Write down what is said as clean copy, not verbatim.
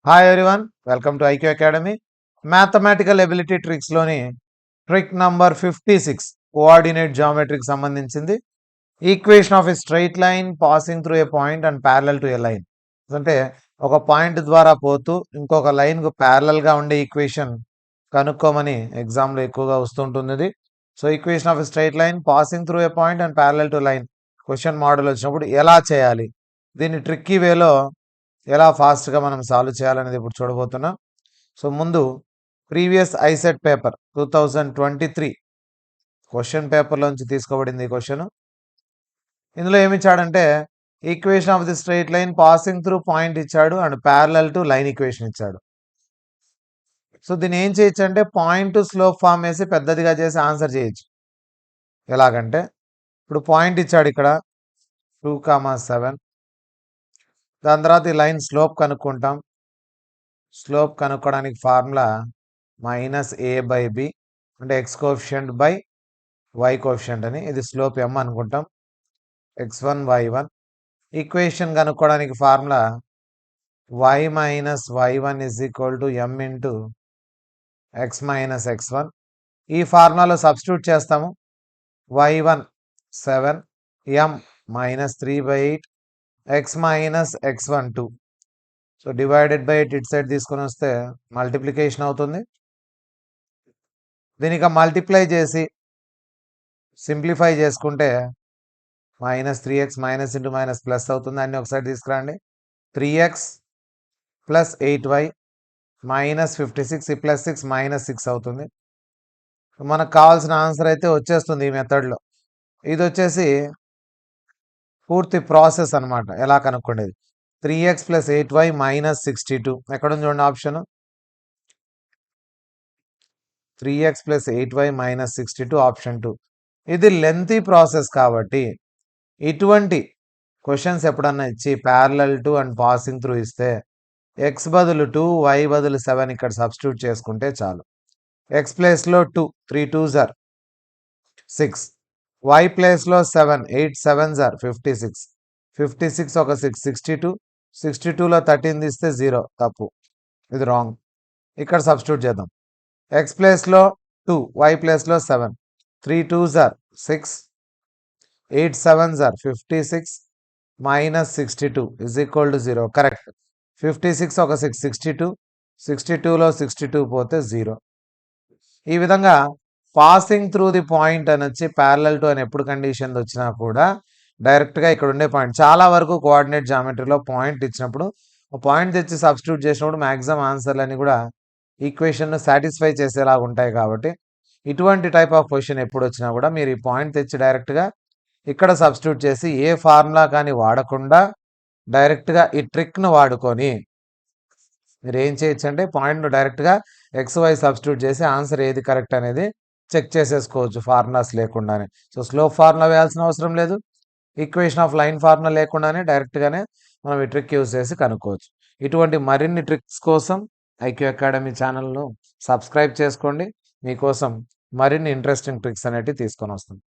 Hi everyone, welcome to IQ academy. Mathematical ability ట్రిక్స్లోని trick number 56 coordinate జామెట్రీకి సంబంధించింది. Equation of a straight line passing through a point and parallel to a line. అంటే ఒక point ద్వారా పోతూ ఇంకొక లైన్కు ప్యారలల్గా ఉండే ఈక్వేషన్ కనుక్కోమని ఎగ్జామ్లో ఎక్కువగా వస్తుంటుంది ఇది. So equation of a straight line passing through a point and parallel to line question model వచ్చినప్పుడు ఎలా చేయాలి, దీన్ని ట్రిక్కీ వేలో ఎలా ఫాస్ట్గా మనం సాల్వ్ చేయాలనేది ఇప్పుడు చూడబోతున్నాం. సో ముందు ప్రీవియస్ ఐసెట్ పేపర్ 2023 క్వశ్చన్ పేపర్లోంచి తీసుకోబడింది ఈ క్వశ్చన్. ఇందులో ఏమి ఇచ్చాడంటే equation of the straight line passing through point ఇచ్చాడు and parallel to line equation ఇచ్చాడు. సో దీన్ని ఏం చేయొచ్చు అంటే పాయింట్ స్లోప్ ఫామ్ వేసి పెద్దదిగా చేసి ఆన్సర్ చేయొచ్చు. ఎలాగంటే ఇప్పుడు పాయింట్ ఇచ్చాడు ఇక్కడ 2,7. దాని తర్వాత ఈ లైన్ స్లోప్ కనుక్కుంటాం. స్లోప్ కనుక్కోవడానికి ఫార్ములా -a/b అంటే x coefficient by y coefficient అని. ఇది స్లోప్ m అనుకుంటాం. x1 y1. ఈక్వేషన్ కనుక్కోవడానికి formula y - y1 = m into x - x1. ఈ ఫార్ములాలో సబ్స్టిట్యూట్ చేస్తాము. y1 7, m -3/8, x - x1 2. So divided by it side తీసుకొని వస్తే మల్టిప్లికేషన్ అవుతుంది. దీనికి మల్టిప్లై చేసి సింప్లిఫై చేసుకుంటే -3x minus into minus plus అవుతుంది. అన్ని ఒకసారి తీసుకురండి. 3x + 8y -56, ఈ +6 -6 అవుతుంది. మనకు కావాల్సిన ఆన్సర్ అయితే వచ్చేస్తుంది ఈ మెథడ్లో. ఇది వచ్చేసి పూర్తి ప్రాసెస్ అనమాట, ఎలా కనుక్కోండి. 3x + 8y -62 ఎక్కడుంది చూడండి ఆప్షన్. 3x + 8y -62 option 2. ఇది లెంతీ ప్రాసెస్ కాబట్టి ఇటువంటి క్వశ్చన్స్ ఎప్పుడన్నా ఇచ్చి parallel to and passing through ఇస్తే x బదులు 2, y బదులు 7 ఇక్కడ సబ్స్టిట్యూట్ చేసుకుంటే చాలు. x ప్లేస్లో 2, 3 2s are 6, y ప్లేస్లో 7, 8 7s are 56, 56 ఒక 6 62, 62లో 13 తీస్తే 0 తప్పు, ఇది రాంగ్. ఇక్కడ సబ్స్టిట్యూట్ చేద్దాం. x ప్లేస్లో 2, y ప్లేస్లో 7, 3 2s are 6, 8 7s are 56 -62 = 0. Correct. 56 ఒక 6 62, 62లో 62 పోతే 0. ఈ విధంగా పాసింగ్ త్రూ ది పాయింట్ అని వచ్చి ప్యారలల్ టు అని ఎప్పుడు కండిషన్ వచ్చినా కూడా డైరెక్ట్గా ఇక్కడ ఉండే పాయింట్. చాలా వరకు కోఆర్డినేట్ జామెట్రీలో పాయింట్ ఇచ్చినప్పుడు పాయింట్ తెచ్చి సబ్స్టిట్యూట్ చేసినప్పుడు మ్యాక్సిమం ఆన్సర్లన్నీ కూడా ఈక్వేషన్ను సాటిస్ఫై చేసేలాగా ఉంటాయి. కాబట్టి ఇటువంటి టైప్ ఆఫ్ క్వశ్చన్ ఎప్పుడు వచ్చినా కూడా మీరు ఈ పాయింట్ తెచ్చి డైరెక్ట్గా ఇక్కడ సబ్స్టిట్యూట్ చేసి ఏ ఫార్ములా కానీ వాడకుండా డైరెక్ట్గా ఈ ట్రిక్ను వాడుకొని మీరు ఏం చేయొచ్చు అంటే పాయింట్ను డైరెక్ట్గా XY సబ్స్టిట్యూట్ చేసి ఆన్సర్ ఏది కరెక్ట్ అనేది చెక్ చేసేసుకోవచ్చు ఫార్ములాస్ లేకుండానే. సో స్లోప్ ఫార్ములా వేయాల్సిన అవసరం లేదు. ఈక్వేషన్ ఆఫ్ లైన్ ఫార్ములా లేకుండానే డైరెక్ట్గానే మనం ఈ ట్రిక్ యూజ్ చేసి కనుక్కోవచ్చు. ఇటువంటి మరిన్ని ట్రిక్స్ కోసం ఐక్యూ అకాడమీ ఛానల్ను సబ్స్క్రైబ్ చేసుకోండి. మీకోసం మరిన్ని ఇంట్రెస్టింగ్ ట్రిక్స్ అనేవి తీసుకొని వస్తుంది.